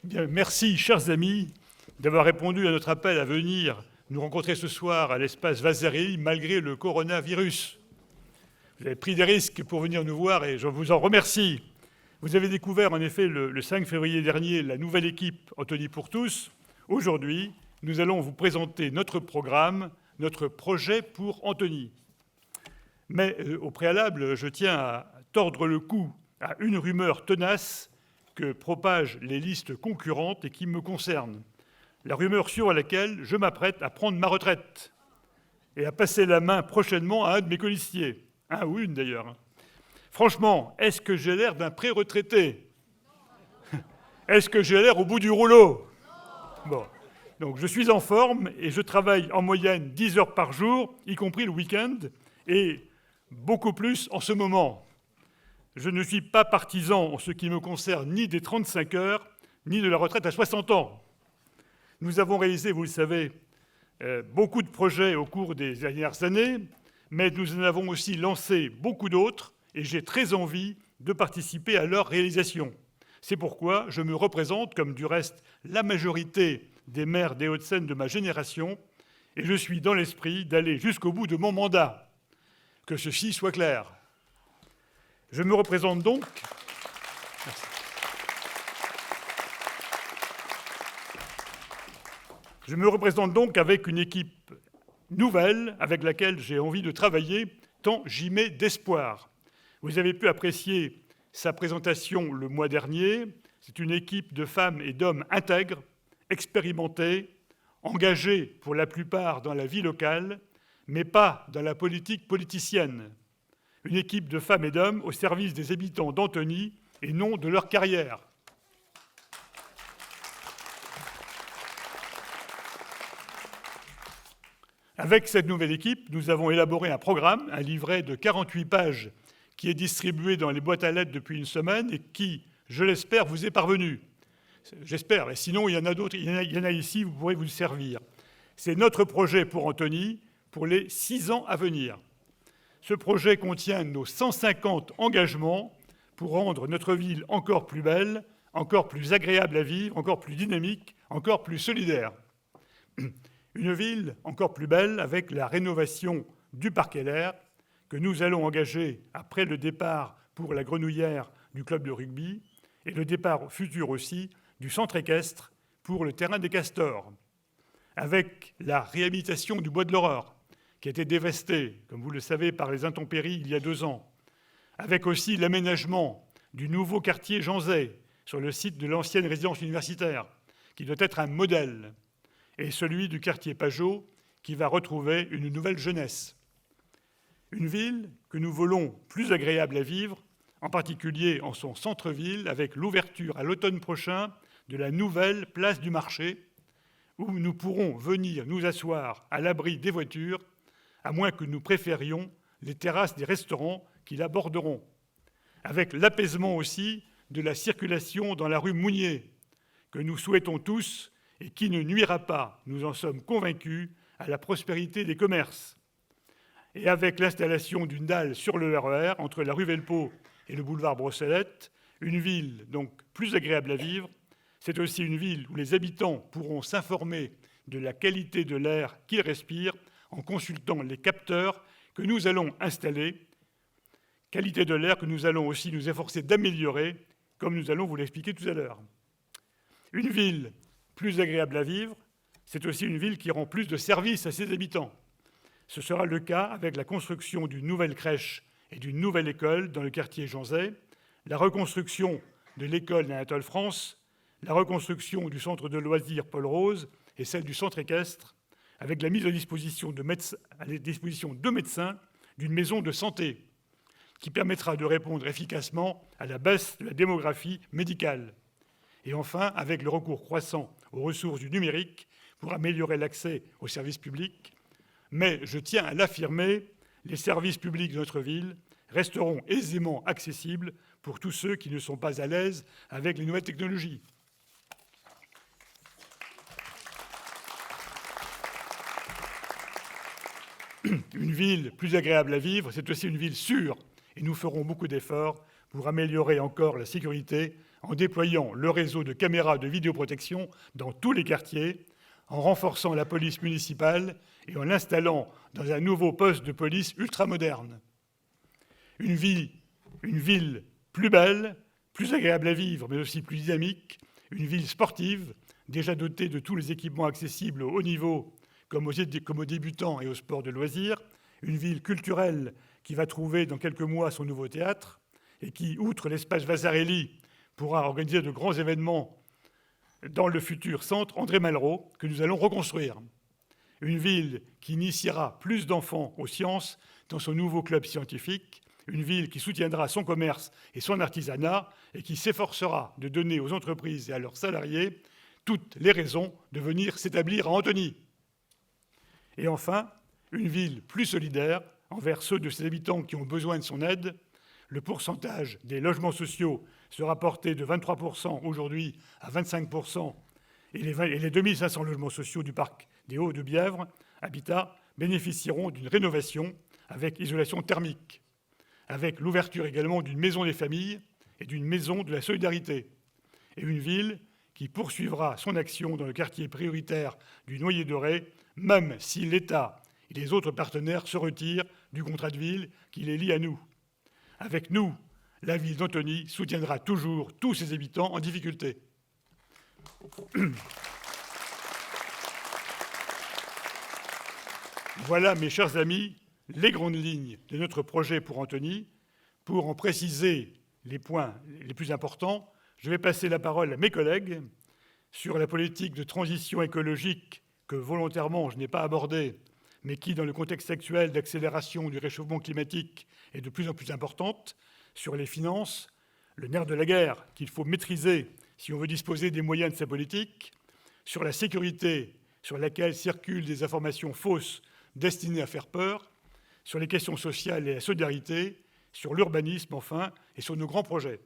Bien, merci, chers amis, d'avoir répondu à notre appel à venir nous rencontrer ce soir à l'espace Vasarely malgré le coronavirus. Vous avez pris des risques pour venir nous voir et je vous en remercie. Vous avez découvert en effet le 5 février dernier la nouvelle équipe Antony pour tous. Aujourd'hui, nous allons vous présenter notre programme, notre projet pour Antony. Mais au préalable, je tiens à tordre le cou à une rumeur tenace que propagent les listes concurrentes et qui me concerne. La rumeur sur laquelle je m'apprête à prendre ma retraite et à passer la main prochainement à un de mes colistiers, un ou une d'ailleurs. Franchement, est-ce que j'ai l'air d'un pré-retraité? Est-ce que j'ai l'air au bout du rouleau? Bon. Donc je suis en forme et je travaille en moyenne 10 heures par jour, y compris le week-end, et beaucoup plus en ce moment. Je ne suis pas partisan en ce qui me concerne ni des 35 heures, ni de la retraite à 60 ans. Nous avons réalisé, vous le savez, beaucoup de projets au cours des dernières années, mais nous en avons aussi lancé beaucoup d'autres, et j'ai très envie de participer à leur réalisation. C'est pourquoi je me représente, comme du reste la majorité des maires des Hauts-de-Seine de ma génération, et je suis dans l'esprit d'aller jusqu'au bout de mon mandat. Que ceci soit clair. Je me représente donc... Merci. Je me représente donc avec une équipe nouvelle avec laquelle j'ai envie de travailler, tant j'y mets d'espoir. Vous avez pu apprécier sa présentation le mois dernier. C'est une équipe de femmes et d'hommes intègres, expérimentés, engagés pour la plupart dans la vie locale, mais pas dans la politique politicienne. Une équipe de femmes et d'hommes au service des habitants d'Antony et non de leur carrière. Avec cette nouvelle équipe, nous avons élaboré un programme, un livret de 48 pages qui est distribué dans les boîtes à lettres depuis une semaine et qui, je l'espère, vous est parvenu. J'espère, et sinon il y en a d'autres, il y en a ici, vous pourrez vous servir. C'est notre projet pour Antony pour les 6 ans à venir. Ce projet contient nos 150 engagements pour rendre notre ville encore plus belle, encore plus agréable à vivre, encore plus dynamique, encore plus solidaire. Une ville encore plus belle avec la rénovation du parc LR que nous allons engager après le départ pour la Grenouillère du club de rugby et le départ futur aussi du centre équestre pour le terrain des Castors. Avec la réhabilitation du Bois de l'Aurore, qui a été dévasté, comme vous le savez, par les intempéries il y a 2 ans, avec aussi l'aménagement du nouveau quartier Jean Zay sur le site de l'ancienne résidence universitaire, qui doit être un modèle, et celui du quartier Pajot, qui va retrouver une nouvelle jeunesse. Une ville que nous voulons plus agréable à vivre, en particulier en son centre-ville, avec l'ouverture à l'automne prochain de la nouvelle place du marché, où nous pourrons venir nous asseoir à l'abri des voitures, à moins que nous préférions les terrasses des restaurants qui l'aborderont, avec l'apaisement aussi de la circulation dans la rue Mounier, que nous souhaitons tous et qui ne nuira pas, nous en sommes convaincus, à la prospérité des commerces, et avec l'installation d'une dalle sur le RER entre la rue Velpeau et le boulevard Brossolette, une ville donc plus agréable à vivre. C'est aussi une ville où les habitants pourront s'informer de la qualité de l'air qu'ils respirent en consultant les capteurs que nous allons installer, qualité de l'air que nous allons aussi nous efforcer d'améliorer, comme nous allons vous l'expliquer tout à l'heure. Une ville plus agréable à vivre, c'est aussi une ville qui rend plus de services à ses habitants. Ce sera le cas avec la construction d'une nouvelle crèche et d'une nouvelle école dans le quartier Jean Zay, la reconstruction de l'école d'Anatole France, la reconstruction du centre de loisirs Paul Rose et celle du centre équestre, avec la mise à disposition de médecins d'une maison de santé qui permettra de répondre efficacement à la baisse de la démographie médicale. Et enfin, avec le recours croissant aux ressources du numérique pour améliorer l'accès aux services publics. Mais je tiens à l'affirmer, les services publics de notre ville resteront aisément accessibles pour tous ceux qui ne sont pas à l'aise avec les nouvelles technologies. Une ville plus agréable à vivre, c'est aussi une ville sûre, et nous ferons beaucoup d'efforts pour améliorer encore la sécurité en déployant le réseau de caméras de vidéoprotection dans tous les quartiers, en renforçant la police municipale et en l'installant dans un nouveau poste de police ultramoderne. Une ville plus belle, plus agréable à vivre, mais aussi plus dynamique, une ville sportive, déjà dotée de tous les équipements accessibles au haut niveau, comme aux débutants et aux sports de loisirs, une ville culturelle qui va trouver dans quelques mois son nouveau théâtre, et qui, outre l'espace Vasarely, pourra organiser de grands événements dans le futur centre André Malraux, que nous allons reconstruire. Une ville qui initiera plus d'enfants aux sciences dans son nouveau club scientifique, une ville qui soutiendra son commerce et son artisanat et qui s'efforcera de donner aux entreprises et à leurs salariés toutes les raisons de venir s'établir à Antony. Et enfin, une ville plus solidaire envers ceux de ses habitants qui ont besoin de son aide. Le pourcentage des logements sociaux sera porté de 23% aujourd'hui à 25%, et les 2500 logements sociaux du parc des Hauts-de-Bièvre, Habitat, bénéficieront d'une rénovation avec isolation thermique, avec l'ouverture également d'une maison des familles et d'une maison de la solidarité, et une ville qui poursuivra son action dans le quartier prioritaire du Noyer Doré, même si l'État et les autres partenaires se retirent du contrat de ville qui les lie à nous. Avec nous, la ville d'Antony soutiendra toujours tous ses habitants en difficulté. Voilà, mes chers amis, les grandes lignes de notre projet pour Antony. Pour en préciser les points les plus importants, je vais passer la parole à mes collègues sur la politique de transition écologique que volontairement je n'ai pas abordée, mais qui, dans le contexte actuel d'accélération du réchauffement climatique, est de plus en plus importante, sur les finances, le nerf de la guerre qu'il faut maîtriser si on veut disposer des moyens de sa politique, sur la sécurité, sur laquelle circulent des informations fausses destinées à faire peur, sur les questions sociales et la solidarité, sur l'urbanisme, enfin, et sur nos grands projets.